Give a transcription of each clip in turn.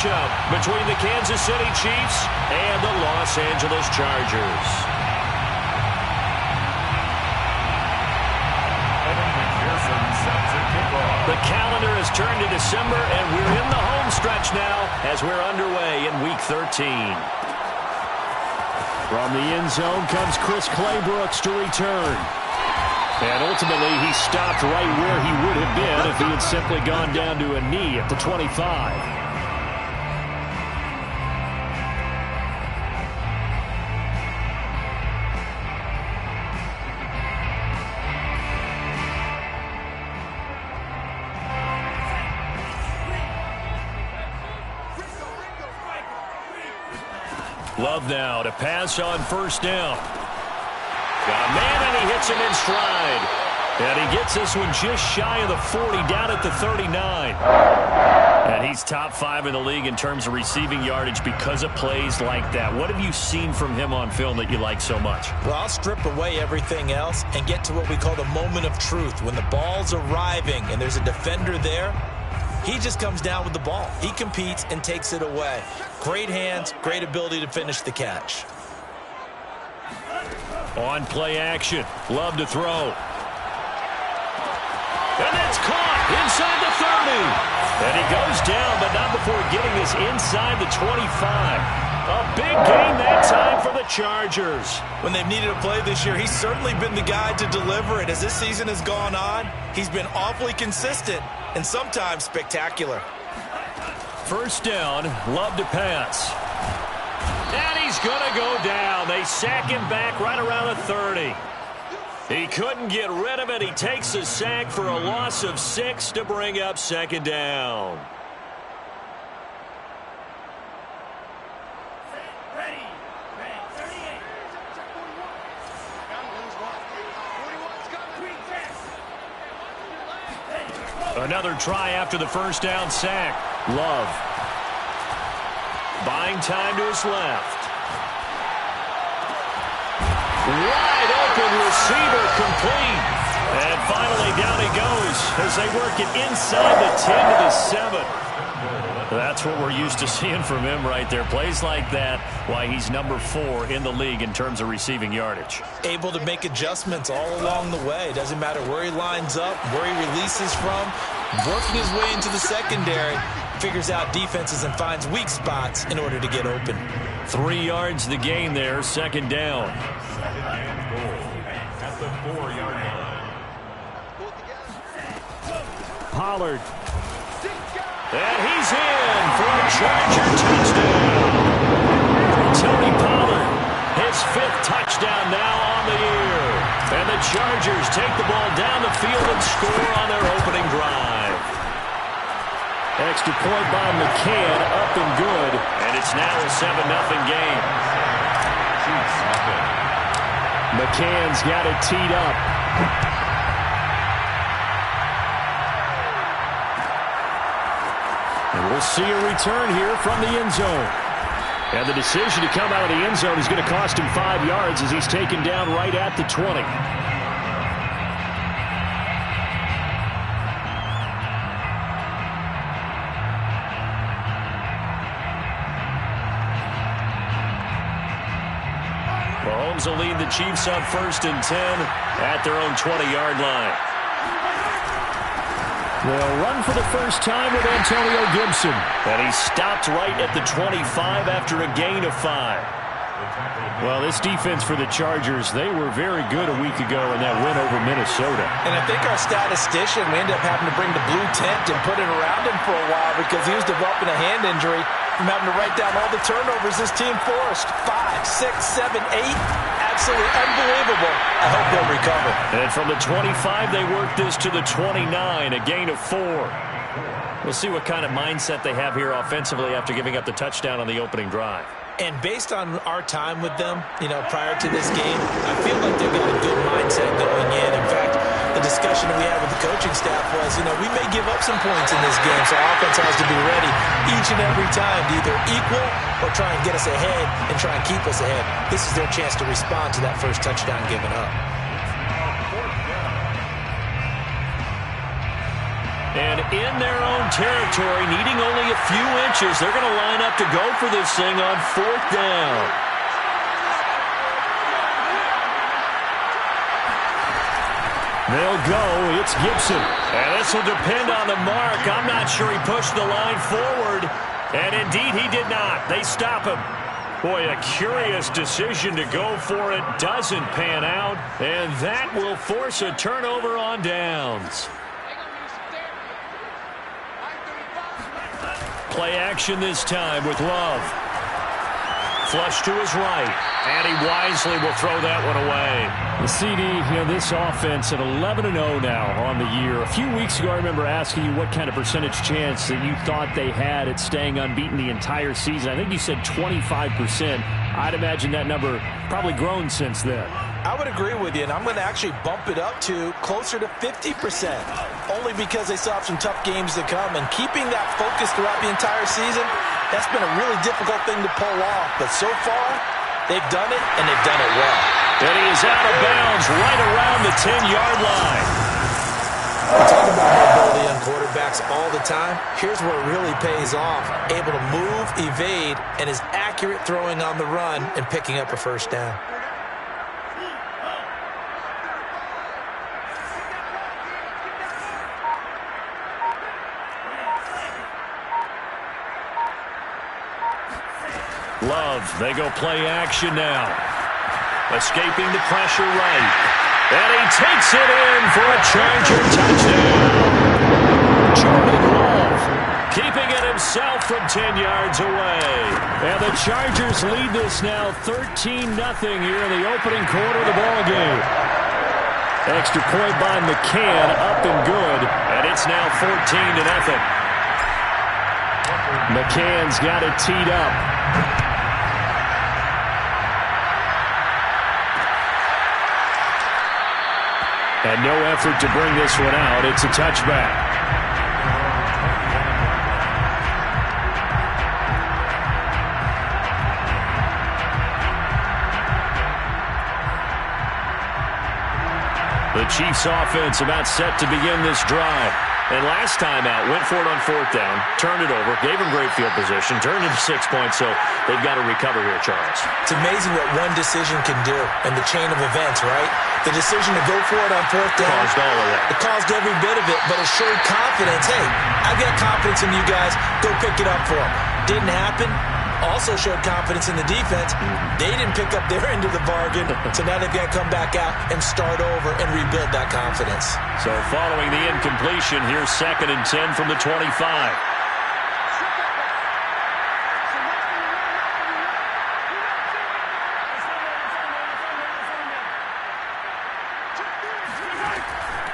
matchup between the Kansas City Chiefs and the Los Angeles Chargers. The calendar has turned to December, and we're in the home stretch now as we're underway in Week 13. From the end zone comes Chris Claybrooks to return. And ultimately, he stopped right where he would have been if he had simply gone down to a knee at the 25. Love now to pass on first down. Got a man, and he hits him in stride. And he gets this one just shy of the 40, down at the 39. And he's top 5 in the league in terms of receiving yardage because of plays like that. What have you seen from him on film that you like so much? Well, I'll strip away everything else and get to what we call the moment of truth. When the ball's arriving and there's a defender there, he just comes down with the ball. He competes and takes it away. Great hands, great ability to finish the catch. On play action, Love to throw. And that's caught inside the 30. And he goes down, but not before getting this inside the 25. A big gain that time for the Chargers. When they've needed a play this year, he's certainly been the guy to deliver it. As this season has gone on, he's been awfully consistent and sometimes spectacular. First down, Love to pass. And he's going to go down. They sack him back right around the 30. He couldn't get rid of it. He takes a sack for a loss of 6 to bring up second down. Another try after the first down sack. Love. Buying time to his left. Wide open receiver complete. And finally down he goes as they work it inside the 10 to the 7. That's what we're used to seeing from him right there. Plays like that, why he's number 4 in the league in terms of receiving yardage. Able to make adjustments all along the way. Doesn't matter where he lines up, where he releases from. Working his way into the secondary, figures out defenses and finds weak spots in order to get open. 3 yards the gain there, second down. At the 4-yard line. Pollard. And he's in for a Charger touchdown. Tony Pollard, his 5th touchdown now on the year. And the Chargers take the ball down the field and score on their opening drive. Extra point by McCann, up and good. And it's now a 7-0 game. McCann's got it teed up. And we'll see a return here from the end zone. And the decision to come out of the end zone is going to cost him 5 yards as he's taken down right at the 20. Mahomes will lead the Chiefs up 1st and 10 at their own 20-yard line. They'll run for the first time with Antonio Gibson. And he stopped right at the 25 after a gain of 5. Well, this defense for the Chargers, they were very good a week ago in that win over Minnesota. And I think our statistician, we ended up having to bring the blue tent and put it around him for a while because he was developing a hand injury from having to write down all the turnovers this team forced. 5, 6, 7, 8. Absolutely unbelievable. I hope they'll recover. And from the 25, they work this to the 29, a gain of 4. We'll see what kind of mindset they have here offensively after giving up the touchdown on the opening drive. And based on our time with them, prior to this game, I feel like they've got a good mindset going in. In fact, the discussion that we had with the coaching staff was, we may give up some points in this game, so our offense has to be ready each and every time to either equal or try and get us ahead and try and keep us ahead. This is their chance to respond to that first touchdown given up. And in their own territory, needing only a few inches, they're going to line up to go for this thing on 4th down. They'll go. It's Gibson. And this will depend on the mark. I'm not sure he pushed the line forward. And indeed, he did not. They stop him. Boy, a curious decision to go for it. Doesn't pan out. And that will force a turnover on downs. Play action this time with Love. Flush to his right. And he wisely will throw that one away. The CD, this offense at 11-0 now on the year. A few weeks ago, I remember asking you what kind of percentage chance that you thought they had at staying unbeaten the entire season. I think you said 25%. I'd imagine that number probably grown since then. I would agree with you, and I'm going to actually bump it up to closer to 50%, only because they still have some tough games to come. And keeping that focus throughout the entire season, that's been a really difficult thing to pull off. But so far, they've done it, and they've done it well. And he is out of bounds right around the 10-yard line. We talk about mobility on quarterbacks all the time. Here's where it really pays off. Able to move, evade, and is accurate throwing on the run and picking up a first down. Love, they go play action now. Escaping the pressure right. And he takes it in for a Charger touchdown. Jordan Love keeping it himself from 10 yards away. And the Chargers lead this now 13-0 here in the opening quarter of the ballgame. Extra point by McCann, up and good. And it's now 14-0. McCann's got it teed up. And no effort to bring this one out. It's a touchback. The Chiefs offense about set to begin this drive. And last time out, went for it on 4th down, turned it over, gave him great field position, turned into 6 points, so they've got to recover here, Charles. It's amazing what one decision can do in the chain of events, right? The decision to go for it on 4th down. Caused all of that. It caused every bit of it, but it showed confidence. Hey, I've got confidence in you guys. Go pick it up for them. Didn't happen. Also showed confidence in the defense. They didn't pick up their end of the bargain, so now they've got to come back out and start over and rebuild that confidence. So following the incompletion, here's 2nd and 10 from the 25.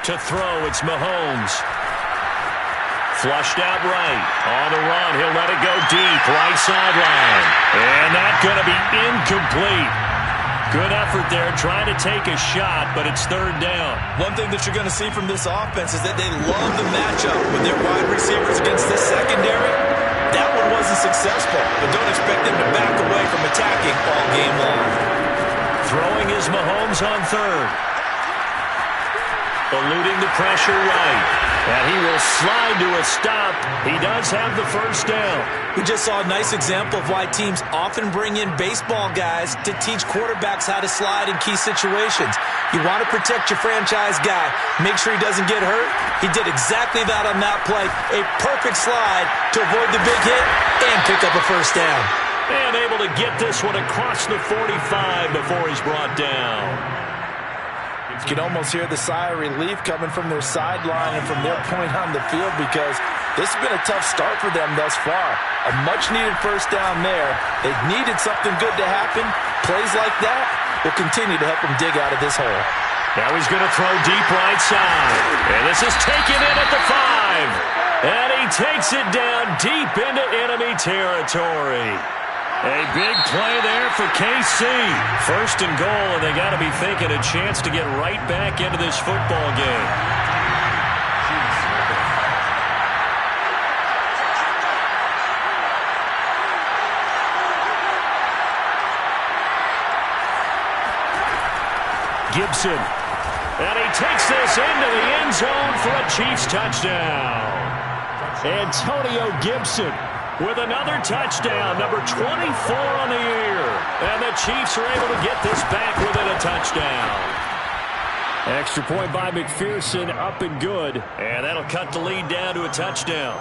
To throw, it's Mahomes. Flushed out right. On the run, he'll let it go deep. Right sideline. And that's going to be incomplete. Good effort there, trying to take a shot, but it's 3rd down. One thing that you're going to see from this offense is that they love the matchup with their wide receivers against this secondary. That one wasn't successful, but don't expect them to back away from attacking all game long. Throwing is Mahomes on 3rd. Eluding the pressure right. And he will slide to a stop. He does have the first down. We just saw a nice example of why teams often bring in baseball guys to teach quarterbacks how to slide in key situations. You want to protect your franchise guy. Make sure he doesn't get hurt. He did exactly that on that play. A perfect slide to avoid the big hit and pick up a first down. And able to get this one across the 45 before he's brought down. You can almost hear the sigh of relief coming from their sideline and from their point on the field, because this has been a tough start for them thus far. A much-needed first down there. They've needed something good to happen. Plays like that will continue to help them dig out of this hole. Now he's going to throw deep right side. And this is taken in at the 5. And he takes it down deep into enemy territory. A big play there for KC. 1st and goal, and they got to be thinking a chance to get right back into this football game. Gibson And he takes this into the end zone for a Chiefs touchdown. Antonio Gibson with another touchdown, number 24 on the year. And the Chiefs are able to get this back within a touchdown. Extra point by McPherson, up and good. And that'll cut the lead down to a touchdown.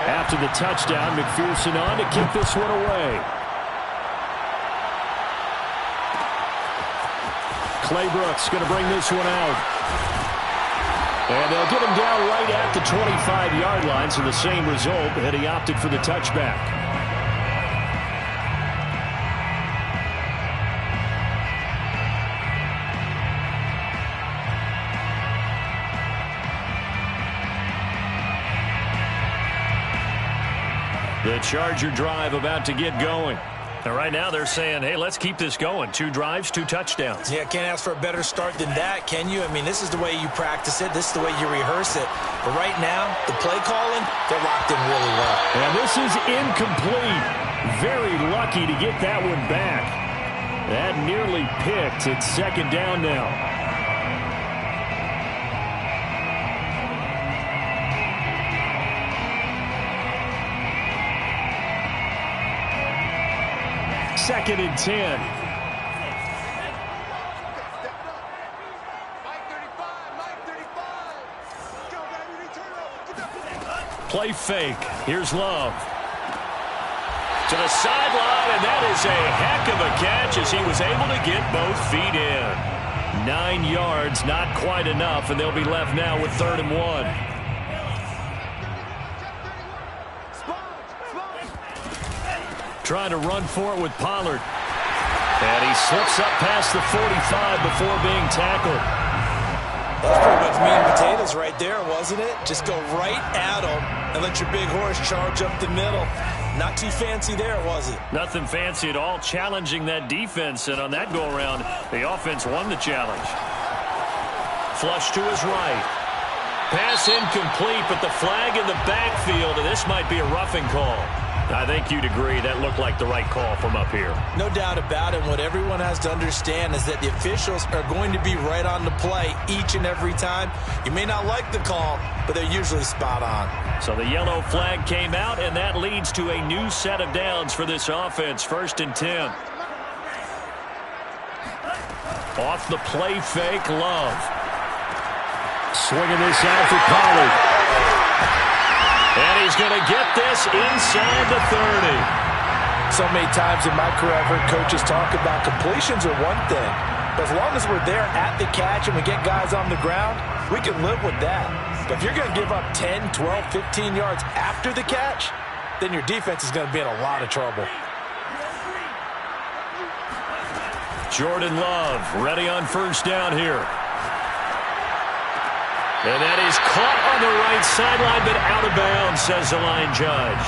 After the touchdown, McPherson on to kick this one away. Clay Brooks going to bring this one out. And they'll get him down right at the 25-yard line, so the same result, and he opted for the touchback. The Charger drive about to get going. And right now they're saying, hey, let's keep this going. 2 drives, 2 touchdowns. Yeah, can't ask for a better start than that, can you? I mean, this is the way you practice it. This is the way you rehearse it. But right now, the play calling, they're locked in really well. And this is incomplete. Very lucky to get that one back. That nearly picked. It's second down now. Second and 10. Play fake. Here's Love. To the sideline, and that is a heck of a catch as he was able to get both feet in. 9 yards, not quite enough, and they'll be left now with 3rd and 1. Trying to run for it with Pollard. And he slips up past the 45 before being tackled. That's pretty much meat and potatoes right there, wasn't it? Just go right at him and let your big horse charge up the middle. Not too fancy there, was it? Nothing fancy at all, challenging that defense. And on that go-around, the offense won the challenge. Flush to his right. Pass incomplete, but the flag in the backfield, and this might be a roughing call. I think you'd agree that looked like the right call from up here. No doubt about it. What everyone has to understand is that the officials are going to be right on the play each and every time. You may not like the call, but they're usually spot on. So the yellow flag came out, and that leads to a new set of downs for this offense. 1st and 10. Off the play fake, Love. Swinging this out for Pollard. And he's going to get this inside the 30. So many times in my career, I've heard coaches talk about completions are one thing. But as long as we're there at the catch and we get guys on the ground, we can live with that. But if you're going to give up 10, 12, 15 yards after the catch, then your defense is going to be in a lot of trouble. Jordan Love ready on 1st down here. And that is caught on the right sideline, but out of bounds, says the line judge.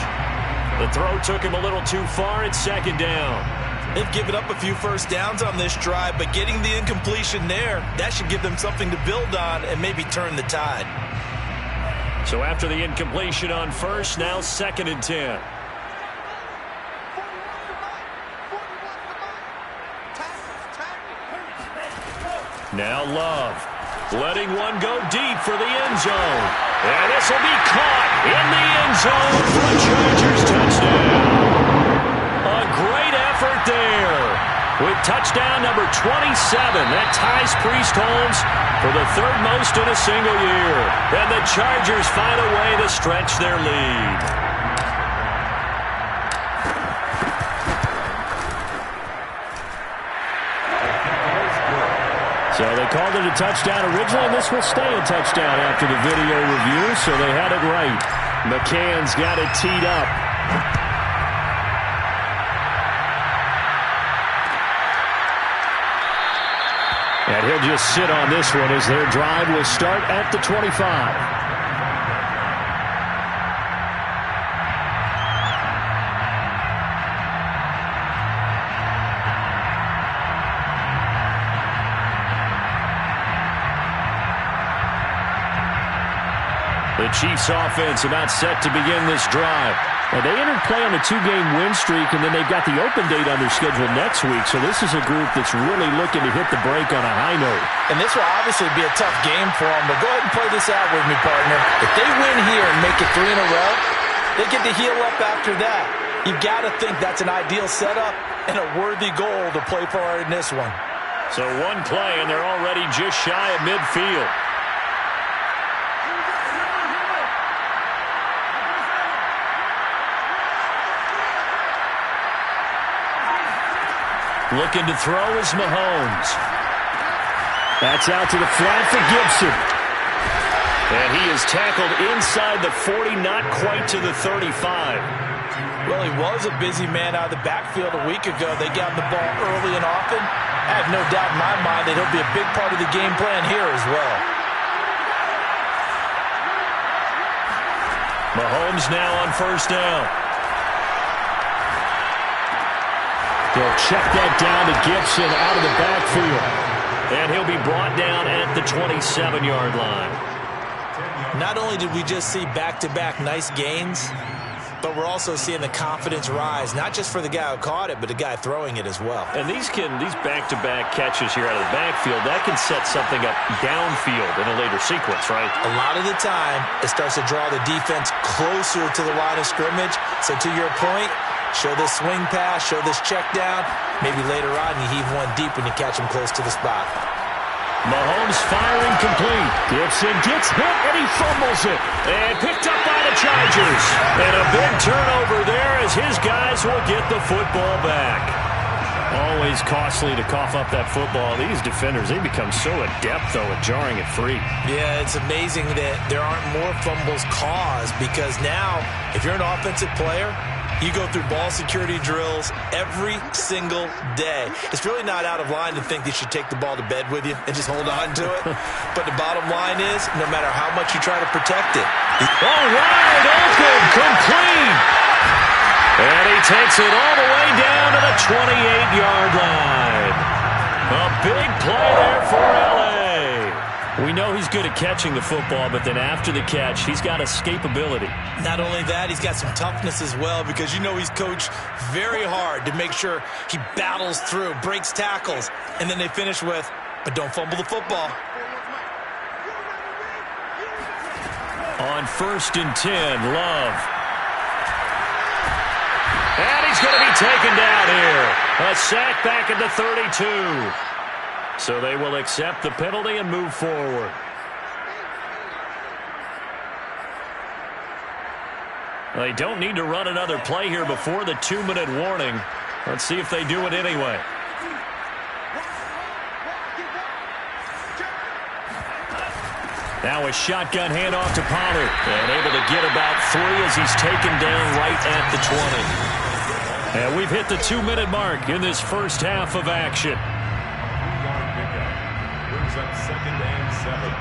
The throw took him a little too far. It's 2nd down. They've given up a few first downs on this drive, but getting the incompletion there, that should give them something to build on and maybe turn the tide. So after the incompletion on 1st, now 2nd and 10. Now Love. Letting one go deep for the end zone. And this will be caught in the end zone for a Chargers touchdown. A great effort there. With touchdown number 27, that ties Priest Holmes for the 3rd most in a single year. And the Chargers find a way to stretch their lead. So they called it a touchdown originally, and this will stay a touchdown after the video review, so they had it right. McCann's got it teed up. And he'll just sit on this one as their drive will start at the 25. The Chiefs offense about set to begin this drive. Well, they entered play on a 2-game win streak, and then they've got the open date on their schedule next week. So this is a group that's really looking to hit the break on a high note. And this will obviously be a tough game for them, but go ahead and play this out with me, partner. If they win here and make it 3 in a row, they get to heal up after that. You've got to think that's an ideal setup and a worthy goal to play for in this one. So one play, and they're already just shy of midfield. Looking to throw is Mahomes. That's out to the flat for Gibson. And he is tackled inside the 40, not quite to the 35. Well, he was a busy man out of the backfield a week ago. They got the ball early and often. I have no doubt in my mind that he'll be a big part of the game plan here as well. Mahomes now on first down. They'll check that down to Gibson out of the backfield. And he'll be brought down at the 27-yard line. Not only did we just see back-to-back nice gains, but we're also seeing the confidence rise, not just for the guy who caught it, but the guy throwing it as well. And these back-to-back catches here out of the backfield, that can set something up downfield in a later sequence, right? A lot of the time, it starts to draw the defense closer to the line of scrimmage. So to your point, show this swing pass, show this check down. Maybe later on you heave one deep when you catch him close to the spot. Mahomes firing complete. Gibson gets hit and he fumbles it. And picked up by the Chargers. And a big turnover there as his guys will get the football back. Always costly to cough up that football. These defenders, they become so adept, though, at jarring it free. Yeah, it's amazing that there aren't more fumbles caused because now, if you're an offensive player, you go through ball security drills every single day. It's really not out of line to think that you should take the ball to bed with you and just hold on to it. But the bottom line is, no matter how much you try to protect it. All right, open, complete. And he takes it all the way down to the 28-yard line. A big play there for L.A. We know he's good at catching the football, but then after the catch, he's got escapability. Not only that, he's got some toughness as well because you know he's coached very hard to make sure he battles through, breaks tackles, and then they finish with, but don't fumble the football. On 1st and 10, Love. And he's going to be taken down here. A sack back at the 32. So they will accept the penalty and move forward. They don't need to run another play here before the 2-minute warning. Let's see if they do it anyway. Now a shotgun handoff to Pollard. And able to get about 3 as he's taken down right at the 20. And we've hit the 2-minute mark in this first half of action. Brings up 2nd and 7.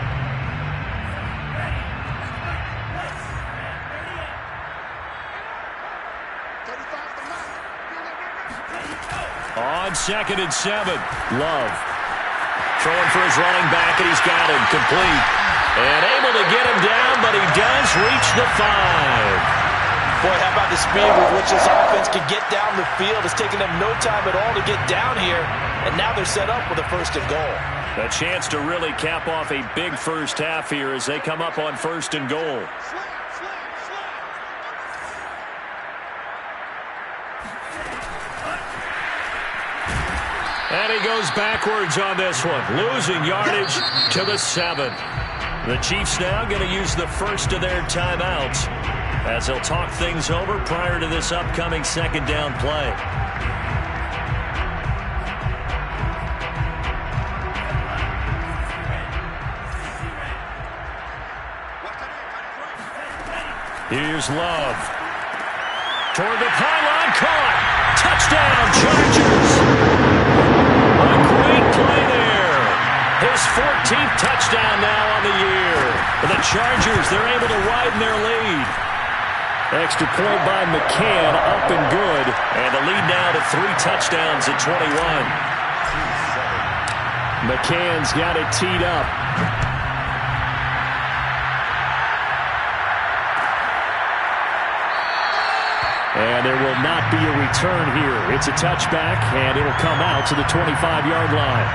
On 2nd and 7, Love. Throwing for his running back, and he's got him complete. And able to get him down, but he does reach the 5. Boy, how about the speed with which this offense can get down the field? It's taken them no time at all to get down here, and now they're set up with a 1st and goal. A chance to really cap off a big first half here as they come up on 1st and goal. And he goes backwards on this one, losing yardage to the 7. The Chiefs now going to use the first of their timeouts as they'll talk things over prior to this upcoming 2nd down play. Here's Love. Toward the pylon, caught. Touchdown, Chargers. A great play there. His 14th touchdown now on the year. The Chargers, they're able to widen their lead. Extra point by McCann, up and good. And the lead now to 3 touchdowns at 21. McCann's got it teed up. And there will not be a return here. It's a touchback, and it'll come out to the 25-yard line.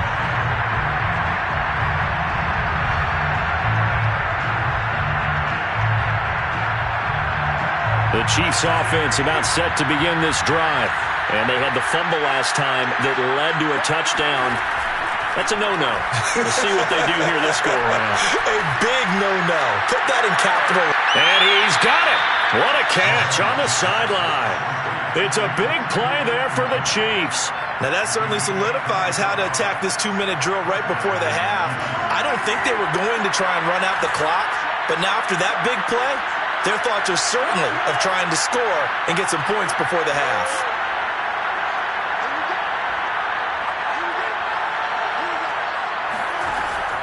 The Chiefs offense about set to begin this drive. And they had the fumble last time that led to a touchdown. That's a no-no. We'll see what they do here this go-around. A big no-no. Put that in capital. And he's got it. What a catch on the sideline. It's a big play there for the Chiefs. Now that certainly solidifies how to attack this 2-minute drill right before the half. I don't think they were going to try and run out the clock, but now after that big play, their thoughts are certainly of trying to score and get some points before the half.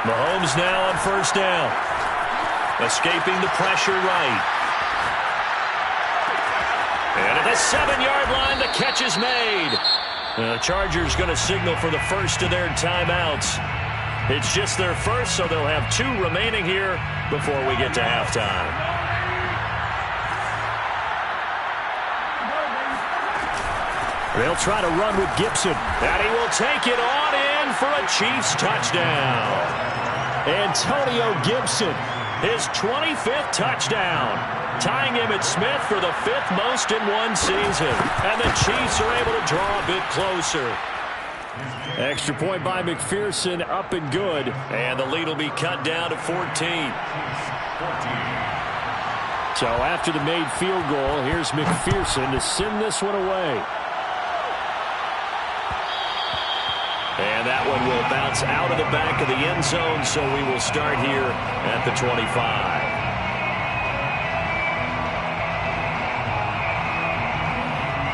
Mahomes now on first down. Escaping the pressure right. And at the 7-yard line, the catch is made. The Chargers going to signal for the first of their timeouts. It's just their first, so they'll have 2 remaining here before we get to halftime. They'll try to run with Gibson. And he will take it on in for a Chiefs touchdown. Antonio Gibson, his 25th touchdown, tying Emmitt Smith for the 5th most in one season. And the Chiefs are able to draw a bit closer. Extra point by McPherson, up and good. And the lead will be cut down to 14. So after the made field goal, here's McPherson to send this one away. And that one will bounce out of the back of the end zone, so we will start here at the 25.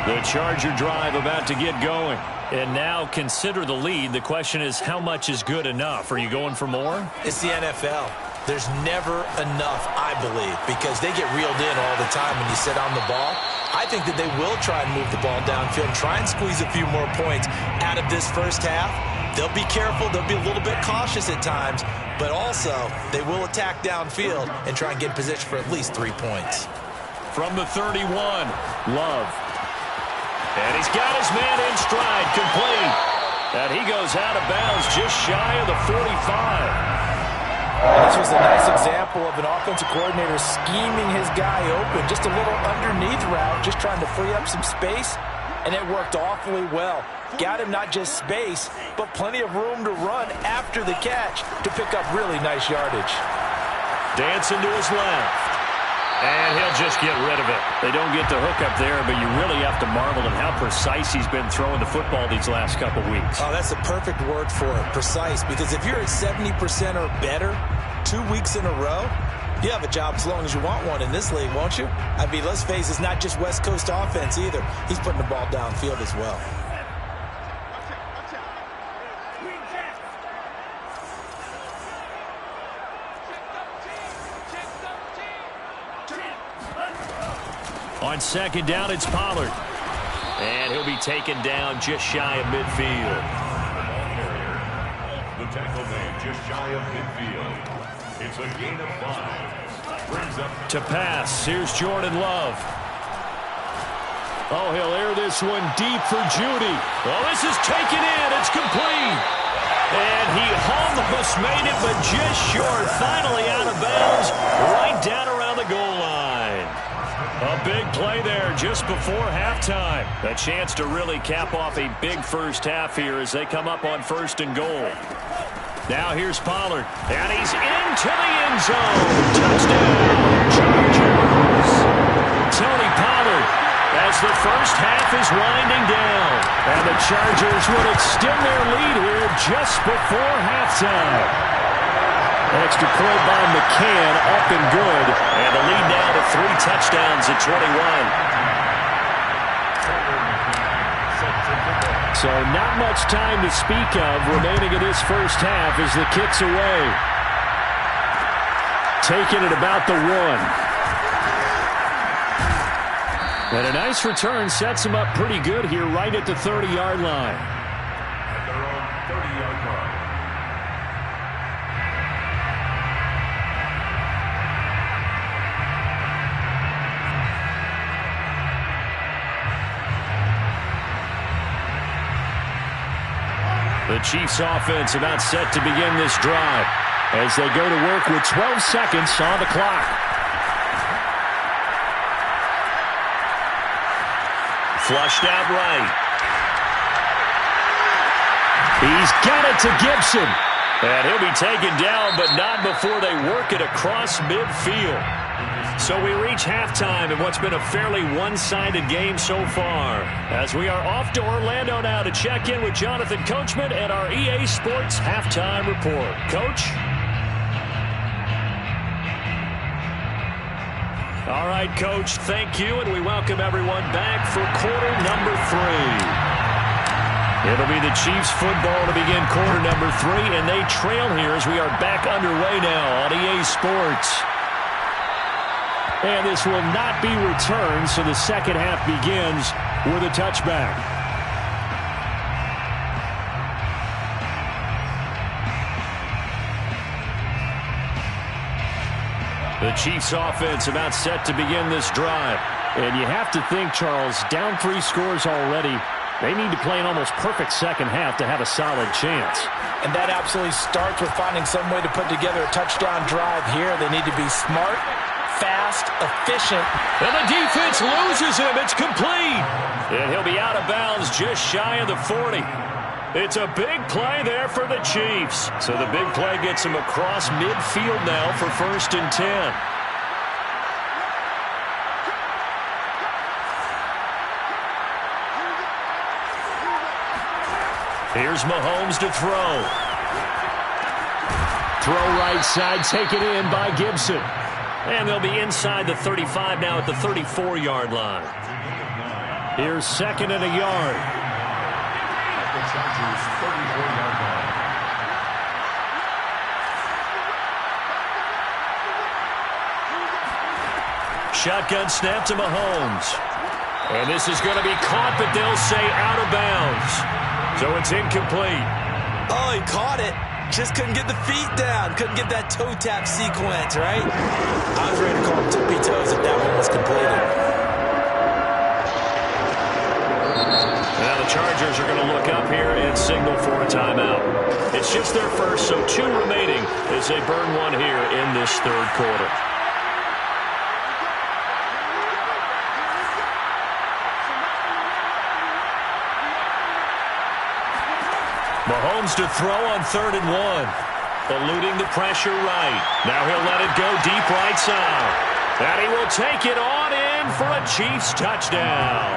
The Charger drive about to get going. And now consider the lead. The question is, how much is good enough? Are you going for more? It's the NFL. There's never enough, I believe, because they get reeled in all the time when you sit on the ball. I think that they will try and move the ball downfield and try and squeeze a few more points out of this first half. They'll be careful. They'll be a little bit cautious at times, but also they will attack downfield and try and get in position for at least 3 points. From the 31, Love. And he's got his man in stride, complete. And he goes out of bounds just shy of the 45. This was a nice example of an offensive coordinator scheming his guy open. Just a little underneath route, just trying to free up some space, and it worked awfully well. Got him not just space, but plenty of room to run after the catch to pick up really nice yardage. Dancing to his left. And he'll just get rid of it. They don't get the hook up there, but you really have to marvel at how precise he's been throwing the football these last couple weeks. Oh, that's a perfect word for it, precise, because if you're at 70% or better 2 weeks in a row, you have a job as long as you want one in this league, won't you? I mean, let's face it, it's not just West Coast offense either. He's putting the ball downfield as well. On second down, it's Pollard. And he'll be taken down just shy of midfield. The tackle made just shy of midfield. It's a gain of 5. Brings up to pass. Here's Jordan Love. Oh, he'll air this one deep for Judy. Oh, this is taken in. It's complete. And he almost made it, but just short. Finally out of bounds, right down around the goal line. A big play there just before halftime. A chance to really cap off a big first half here as they come up on first and goal. Now here's Pollard. And he's into the end zone. Touchdown, Chargers. Tony Pollard as the first half is winding down. And the Chargers will extend their lead here just before halftime. Extra point by McCann, up and good. And the lead now to 3 touchdowns at 21. So not much time to speak of remaining in this first half as the kick's away. Taking it about the 1. And a nice return sets him up pretty good here right at the 30-yard line. at their own 30-yard line. Chiefs offense about set to begin this drive as they go to work with 12 seconds on the clock. Flushed out right. He's got it to Gibson. And he'll be taken down, but not before they work it across midfield. So we reach halftime in what's been a fairly one-sided game so far. As we are off to Orlando now to check in with Jonathan Coachman and our EA Sports Halftime Report. Coach? All right, Coach, thank you, and we welcome everyone back for quarter number 3. It'll be the Chiefs football to begin quarter number 3, and they trail here as we are back underway now on EA Sports. And this will not be returned, so the second half begins with a touchback. The Chiefs offense about set to begin this drive. And you have to think, Charles, down 3 scores already. They need to play an almost perfect second half to have a solid chance. And that absolutely starts with finding some way to put together a touchdown drive here. They need to be smart, fast, efficient. And the defense loses him. It's complete. And he'll be out of bounds just shy of the 40. It's a big play there for the Chiefs. So the big play gets him across midfield now for 1st and 10. Here's Mahomes to throw. Throw right side, taken in by Gibson. And they'll be inside the 35 now at the 34-yard line. Here's 2nd and a yard. The Chargers' 34-yard line. Shotgun snap to Mahomes. And this is going to be caught, but they'll say out of bounds. So it's incomplete. Oh, he caught it. Just couldn't get the feet down. Couldn't get that toe tap sequence, right? I was ready to call him tippy toes if that one was completed. Now the Chargers are going to look up here and signal for a timeout. It's just their first, so 2 remaining as they burn one here in this 3rd quarter. Mahomes to throw on 3rd and 1. Eluding the pressure right. Now he'll let it go deep right side. And he will take it on in for a Chiefs touchdown.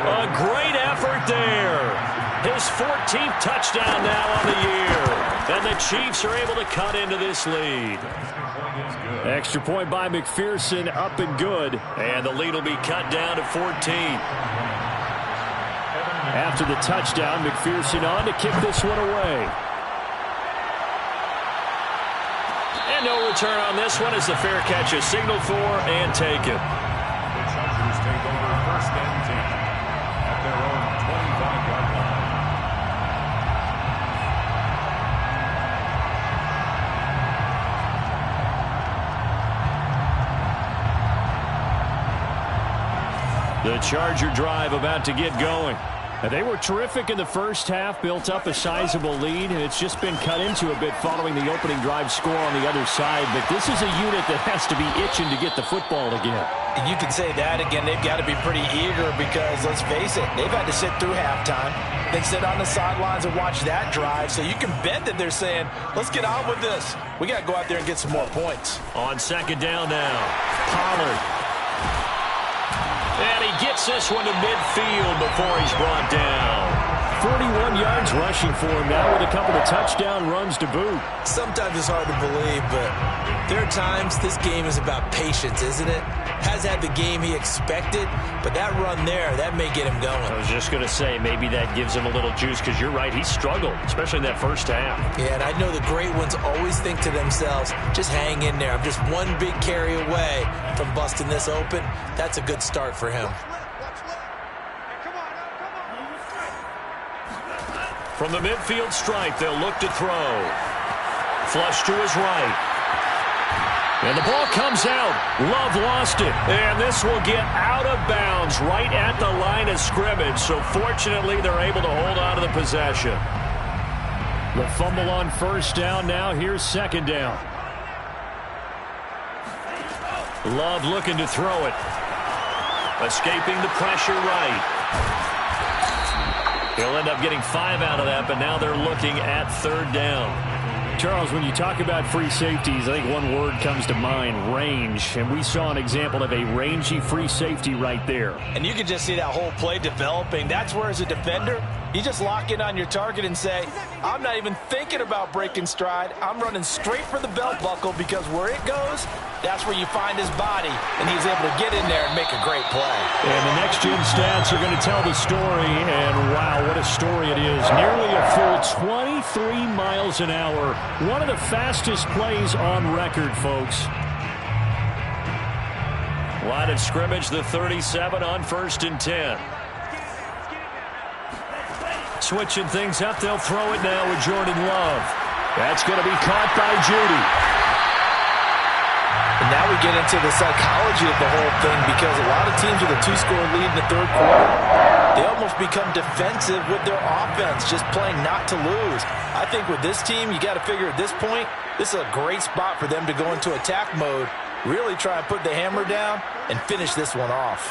A great effort there. His 14th touchdown now on the year. And the Chiefs are able to cut into this lead. Extra point by McPherson, up and good. And the lead will be cut down to 14. After the touchdown, McPherson on to kick this one away. And no return on this one as the fair catch is signaled for and taken. The Chargers take over 1st and 10 at their own 25-yard line. The Charger drive about to get going. They were terrific in the first half, built up a sizable lead, and it's just been cut into a bit following the opening drive score on the other side. But this is a unit that has to be itching to get the football again. You could say that again. They've got to be pretty eager because, let's face it, they've had to sit through halftime. They sit on the sidelines and watch that drive. So you can bet that they're saying, let's get on with this. We got to go out there and get some more points. On 2nd down now, Pollard. And he gets this one to midfield before he's brought down. 41 yards rushing for him now with a couple of touchdown runs to boot. Sometimes it's hard to believe, but there are times this game is about patience, isn't it? Has had the game he expected, but that run there, that may get him going. I was just going to say, maybe that gives him a little juice because you're right, he struggled, especially in that first half. Yeah, and I know the great ones always think to themselves, just hang in there. I'm just one big carry away from busting this open. That's a good start for him. From the midfield stripe, they'll look to throw. Flush to his right. And the ball comes out. Love lost it. And this will get out of bounds right at the line of scrimmage. So fortunately, they're able to hold on to the possession. The fumble on first down. Now here's second down. Love looking to throw it. Escaping the pressure right. He'll end up getting 5 out of that, but now they're looking at third down. Charles, when you talk about free safeties, I think one word comes to mind, range. And we saw an example of a rangy free safety right there. And you can just see that whole play developing. That's where, as a defender, you just lock in on your target and say, I'm not even thinking about breaking stride. I'm running straight for the belt buckle, because where it goes, that's where you find his body. And he's able to get in there and make a great play. And the next gen stats are going to tell the story. And wow, what a story it is. Nearly a full 23 miles an hour. One of the fastest plays on record, folks. Line of scrimmage, the 37 on 1st and 10. Switching things up, they'll throw it now with Jordan Love. That's going to be caught by Judy. And now we get into the psychology of the whole thing, because a lot of teams with a 2-score lead in the third quarter, they almost become defensive with their offense, just playing not to lose. I think with this team, you got to figure at this point, this is a great spot for them to go into attack mode, really try and put the hammer down and finish this one off.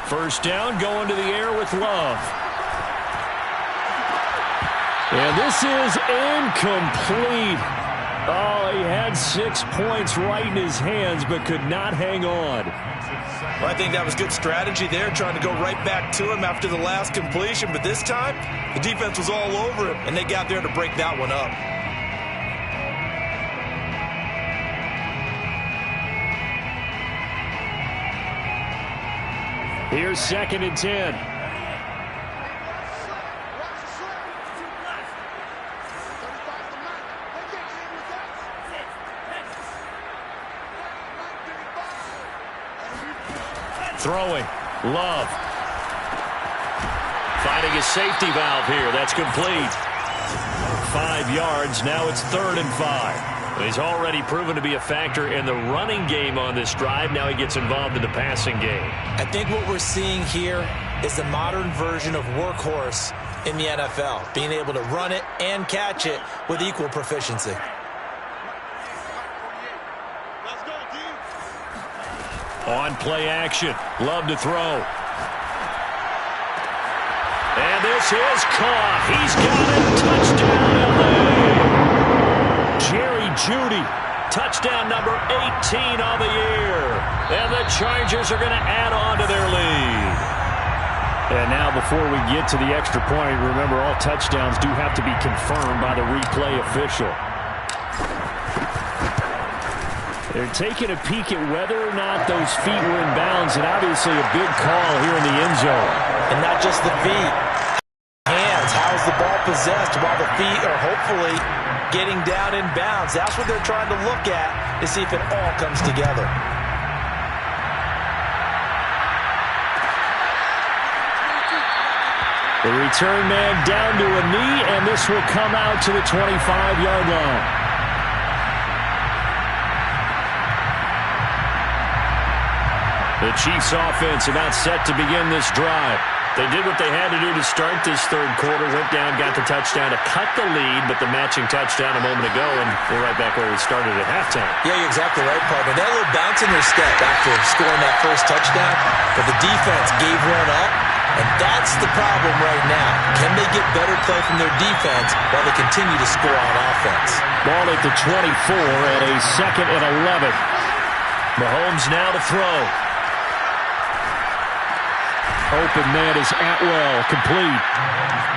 First down, going to the air with Love. And this is incomplete. Oh, he had 6 points right in his hands, but could not hang on. Well, I think that was good strategy there, trying to go right back to him after the last completion. But this time, the defense was all over him, and they got there to break that one up. Here's 2nd and 10. Throwing. Love. Finding his safety valve here. That's complete. 5 yards. Now it's 3rd and 5. He's already proven to be a factor in the running game on this drive. Now he gets involved in the passing game. I think what we're seeing here is the modern version of workhorse in the NFL, being able to run it and catch it with equal proficiency. On play action. Love to throw. And this is caught. He's got it. Touchdown, LA. Jerry Jeudy. Touchdown number 18 on the year. And the Chargers are going to add on to their lead. And now before we get to the extra point, remember all touchdowns do have to be confirmed by the replay official. They're taking a peek at whether or not those feet were in bounds, and obviously a big call here in the end zone. And not just the feet. Hands. How's the ball possessed while the feet are hopefully getting down in bounds? That's what they're trying to look at to see if it all comes together. The return man down to a knee, and this will come out to the 25-yard line. The Chiefs offense about set to begin this drive. They did what they had to do to start this third quarter, went down, got the touchdown to cut the lead, but the matching touchdown a moment ago, and we're right back where we started at halftime. Yeah, you're exactly right, partner. They had a little bounce in their step after scoring that first touchdown, but the defense gave one up, and that's the problem right now. Can they get better play from their defense while they continue to score on offense? Ball at the 24 at a 2nd and 11. Mahomes now to throw. Open man is Atwell, complete.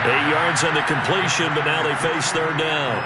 8 yards on the completion, but now they face third down.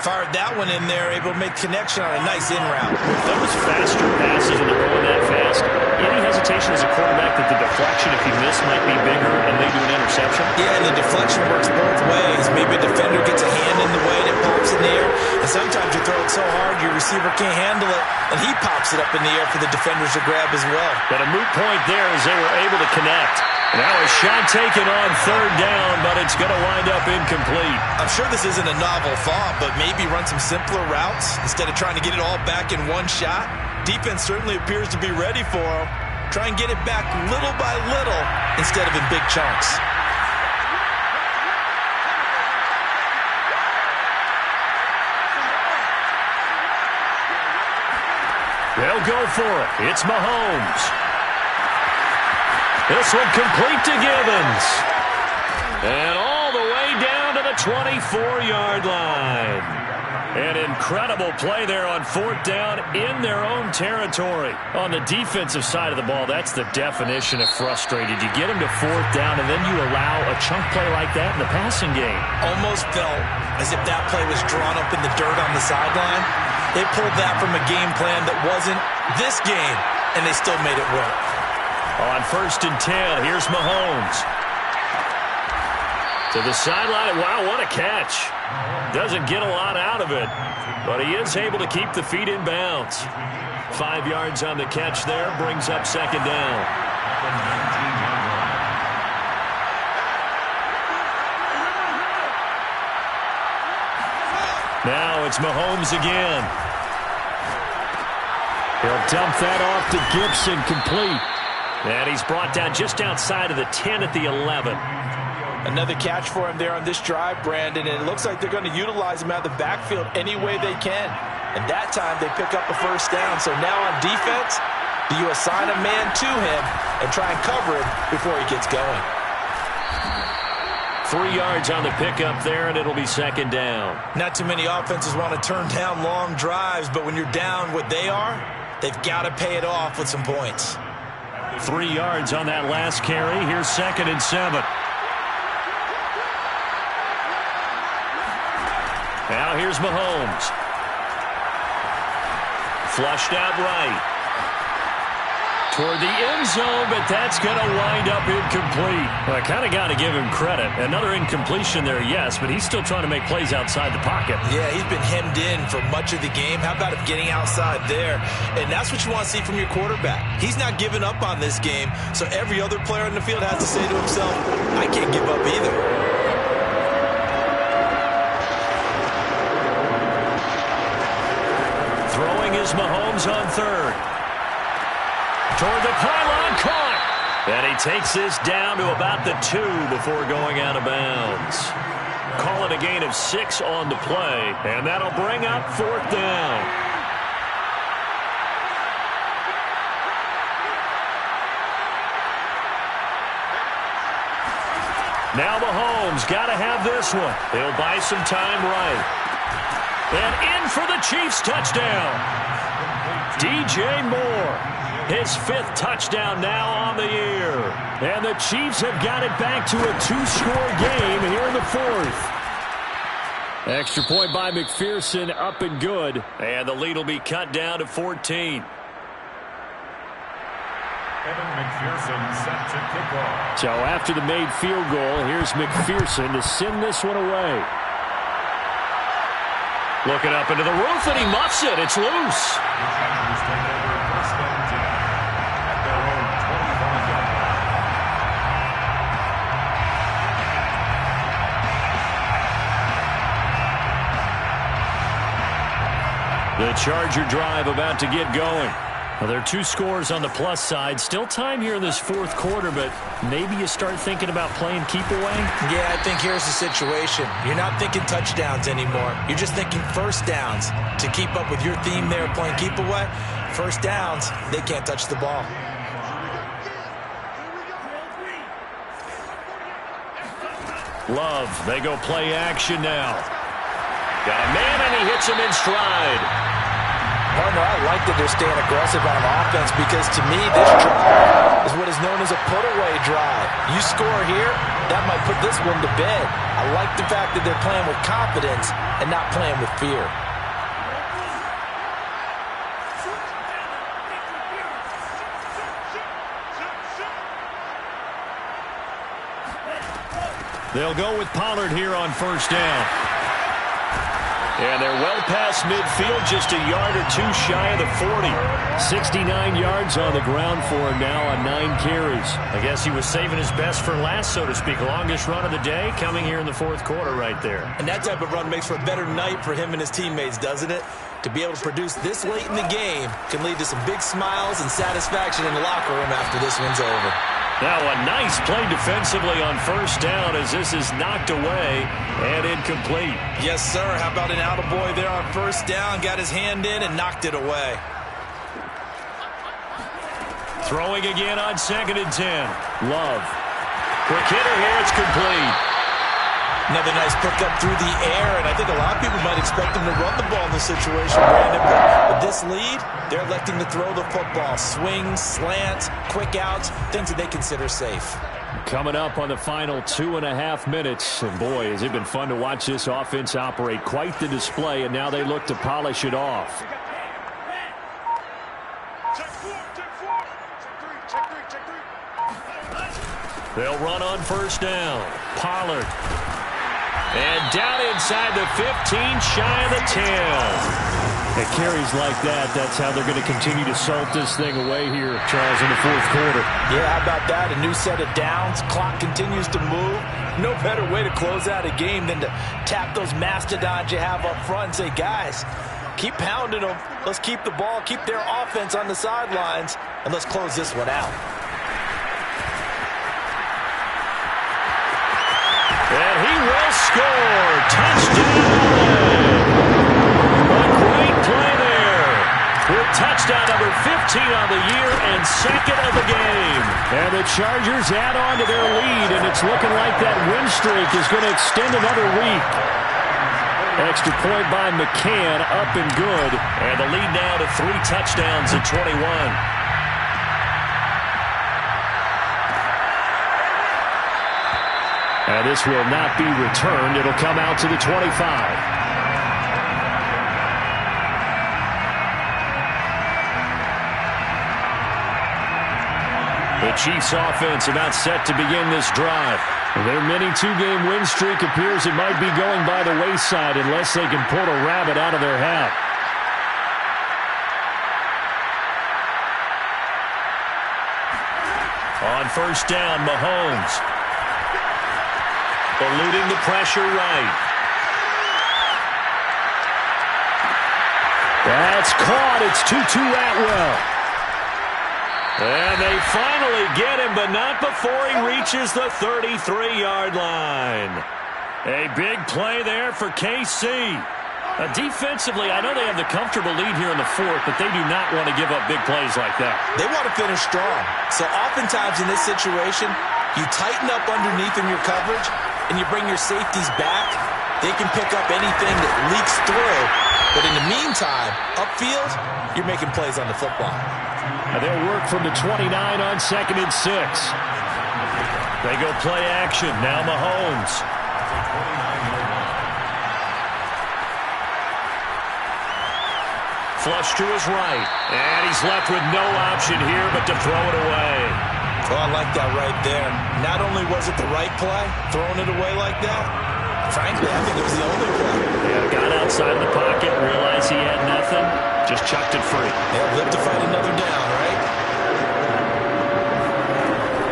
Fired that one in there, able to make connection on a nice in route. Those faster passes when they're going that fast, any hesitation as a quarterback that the deflection, if you miss, might be bigger and lead to an interception? Yeah, and the deflection works both ways. Maybe a defender gets a hand in the way and it pops in the air, and sometimes you throw it so hard your receiver can't handle it, and he pops it up in the air for the defenders to grab as well. But a moot point there as they were able to connect. Now a shot taken on third down, but it's going to wind up incomplete. I'm sure this isn't a novel thought, but maybe run some simpler routes instead of trying to get it all back in one shot. Defense certainly appears to be ready for him. Try and get it back little by little instead of in big chunks. They'll go for it. It's Mahomes. This one complete to Gibbons. And all the way down to the 24-yard line. An incredible play there on 4th down in their own territory. On the defensive side of the ball, that's the definition of frustrated. You get them to 4th down, and then you allow a chunk play like that in the passing game. Almost felt as if that play was drawn up in the dirt on the sideline. They pulled that from a game plan that wasn't this game, and they still made it work. On 1st and 10, here's Mahomes. To the sideline. Wow, what a catch. Doesn't get a lot out of it, but he is able to keep the feet in bounds. 5 yards on the catch there, brings up 2nd down. Now it's Mahomes again. He'll dump that off to Gibson, complete. And he's brought down just outside of the 10 at the 11. Another catch for him there on this drive, Brandon, and it looks like they're going to utilize him out of the backfield any way they can. And that time they pick up a 1st down. So now on defense, do you assign a man to him and try and cover him before he gets going? 3 yards on the pickup there, and it'll be 2nd down. Not too many offenses want to turn down long drives, but when you're down what they are, they've got to pay it off with some points. 3 yards on that last carry. Here's 2nd and 7. Now here's Mahomes. Flushed out right. Toward the end zone, but that's going to wind up incomplete. Well, I kind of got to give him credit. Another incompletion there, yes, but he's still trying to make plays outside the pocket. Yeah, he's been hemmed in for much of the game. How about him getting outside there? And that's what you want to see from your quarterback. He's not giving up on this game, so every other player in the field has to say to himself, I can't give up either. Throwing is Mahomes on 3rd. Toward the pylon, caught. And he takes this down to about the 2 before going out of bounds. Call it a gain of 6 on the play, and that'll bring up 4th down. Now Mahomes got to have this one. He'll buy some time right. And in for the Chiefs touchdown. DJ Moore. His 5th touchdown now on the year. And the Chiefs have got it back to a 2-score game here in the 4th. Extra point by McPherson, up and good. And the lead will be cut down to 14. Evan McPherson set to kick off. So after the made field goal, here's McPherson to send this one away. Looking up into the roof, and he muffs it. It's loose. The Chargers take over 1st and 10 at their own 25-yard line. The Charger drive about to get going. Well, there are 2 scores on the plus side. Still time here in this 4th quarter, but maybe you start thinking about playing keep away? Yeah, I think here's the situation. You're not thinking touchdowns anymore. You're just thinking 1st downs. To keep up with your theme there, playing keep away, 1st downs, they can't touch the ball. Love, they go play action now. Got a man, and he hits him in stride. Partner, I like that they're staying aggressive on offense because to me, this drive is what is known as a put-away drive. You score here, that might put this one to bed. I like the fact that they're playing with confidence and not playing with fear. They'll go with Pollard here on 1st down. And they're well past midfield, just a yard or 2 shy of the 40. 69 yards on the ground for him now on 9 carries. I guess he was saving his best for last, so to speak. Longest run of the day coming here in the 4th quarter right there. And that type of run makes for a better night for him and his teammates, doesn't it? To be able to produce this late in the game can lead to some big smiles and satisfaction in the locker room after this one's over. Now a nice play defensively on 1st down as this is knocked away and incomplete. Yes, sir. How about an attaboy there on 1st down? Got his hand in and knocked it away. Throwing again on 2nd and 10. Love. Quick hitter here. It's complete. Another nice pickup through the air, and I think a lot of people might expect them to run the ball in this situation, Brandon. But with this lead, they're electing to throw the football. Swings, slants, quick outs, things that they consider safe. Coming up on the final 2.5 minutes. And boy, has it been fun to watch this offense operate. Quite the display, and now they look to polish it off. They'll run on 1st down. Pollard. And down inside the 15, shy of the 10. At carries like that, that's how they're going to continue to salt this thing away here, Charles, in the 4th quarter. Yeah, how about that? A new set of downs. Clock continues to move. No better way to close out a game than to tap those mastodons you have up front and say, guys, keep pounding them. Let's keep the ball, keep their offense on the sidelines, and let's close this one out. And he will score. Touchdown. A great play there. With touchdown number 15 on the year and 2nd of the game. And the Chargers add on to their lead, and it's looking like that win streak is going to extend another week. Extra point by McCann, up and good. And the lead now to 3 touchdowns at 21. And this will not be returned. It'll come out to the 25. The Chiefs offense about set to begin this drive. Their mini 2-game win streak appears it might be going by the wayside unless they can pull a rabbit out of their hat. On 1st down, Mahomes. Eluding the pressure right. That's caught. It's Tutu Atwell. And they finally get him, but not before he reaches the 33-yard line. A big play there for KC. Defensively, I know they have the comfortable lead here in the 4th, but they do not want to give up big plays like that. They want to finish strong. So oftentimes in this situation, you tighten up underneath in your coverage, and you bring your safeties back. They can pick up anything that leaks through. But in the meantime, upfield, you're making plays on the football. They'll work from the 29 on 2nd and 6. They go play action. Now Mahomes. Flush to his right. And he's left with no option here but to throw it away. Oh, I like that right there. Not only was it the right play, throwing it away like that, frankly, I think it was the only play. Yeah, got outside the pocket, realized he had nothing, just chucked it free. They'll live to fight another down, right?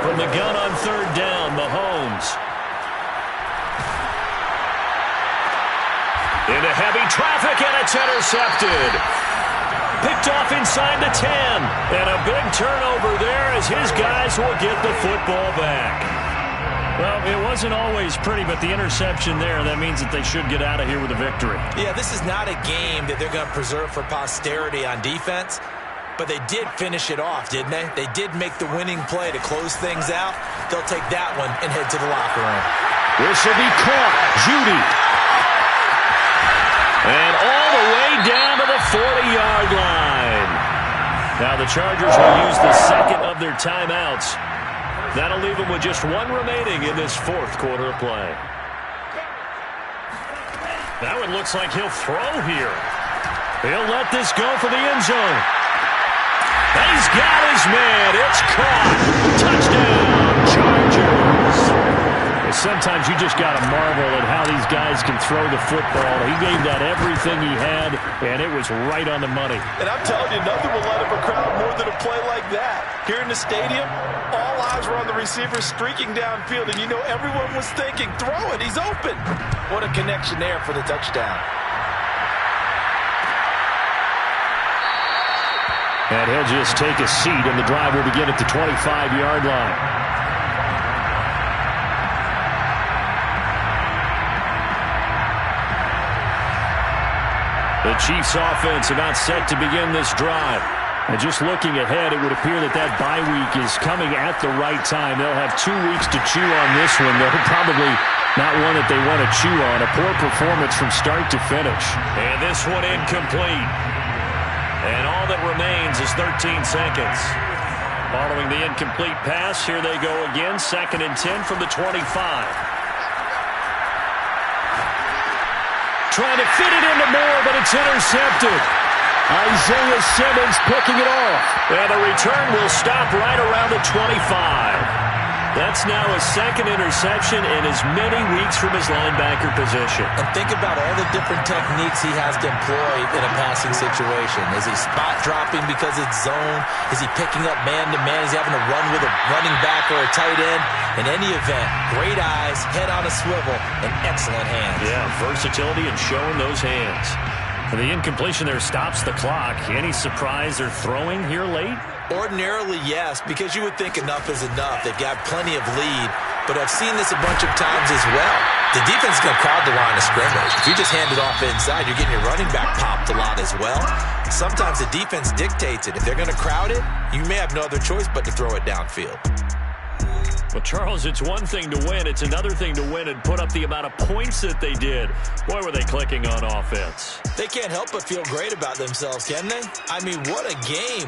From the gun on 3rd down, Mahomes. Into heavy traffic, and it's intercepted. Picked off inside the 10. And a big turnover there as his guys will get the football back. Well, it wasn't always pretty, but the interception there, that means that they should get out of here with a victory. Yeah, this is not a game that they're going to preserve for posterity on defense, but they did finish it off, didn't they? They did make the winning play to close things out. They'll take that one and head to the locker room. This will be caught. Judy. And all the way down to the 40-yard line. Now the Chargers will use the 2nd of their timeouts. That'll leave them with just 1 remaining in this 4th quarter of play. Now it looks like he'll throw here. He'll let this go for the end zone. He's got his man. It's caught. Touchdown, Chargers. Sometimes you just got to marvel at how these guys can throw the football. He gave that everything he had, and it was right on the money. And I'm telling you, nothing will light up a crowd more than a play like that. Here in the stadium, all eyes were on the receiver streaking downfield, and you know everyone was thinking, throw it, he's open. What a connection there for the touchdown. And he'll just take a seat, and the drive will begin at the 25-yard line. The Chiefs offense about set to begin this drive. And just looking ahead, it would appear that bye week is coming at the right time. They'll have 2 weeks to chew on this one, though probably not one that they want to chew on. A poor performance from start to finish. And this one incomplete. And all that remains is 13 seconds. Following the incomplete pass, here they go again. 2nd and 10 from the 25. Trying to fit it into Moore, but it's intercepted. Isaiah Simmons picking it off. And the return will stop right around the 25. That's now his 2nd interception in as many weeks from his linebacker position. And think about all the different techniques he has to employ in a passing situation. Is he spot dropping because it's zone? Is he picking up man-to-man? Is he having to run with a running back or a tight end? In any event, great eyes, head on a swivel, and excellent hands. Yeah, versatility and showing those hands. And the incompletion there stops the clock. Any surprise they're throwing here late? Ordinarily, yes, because you would think enough is enough. They've got plenty of lead, but I've seen this a bunch of times as well. The defense is going to crowd the line of scrimmage. If you just hand it off inside, you're getting your running back popped a lot as well. Sometimes the defense dictates it. If they're going to crowd it, you may have no other choice but to throw it downfield. Well, Charles, it's one thing to win. It's another thing to win and put up the amount of points that they did. Boy, were they clicking on offense. They can't help but feel great about themselves, can they? I mean, what a game.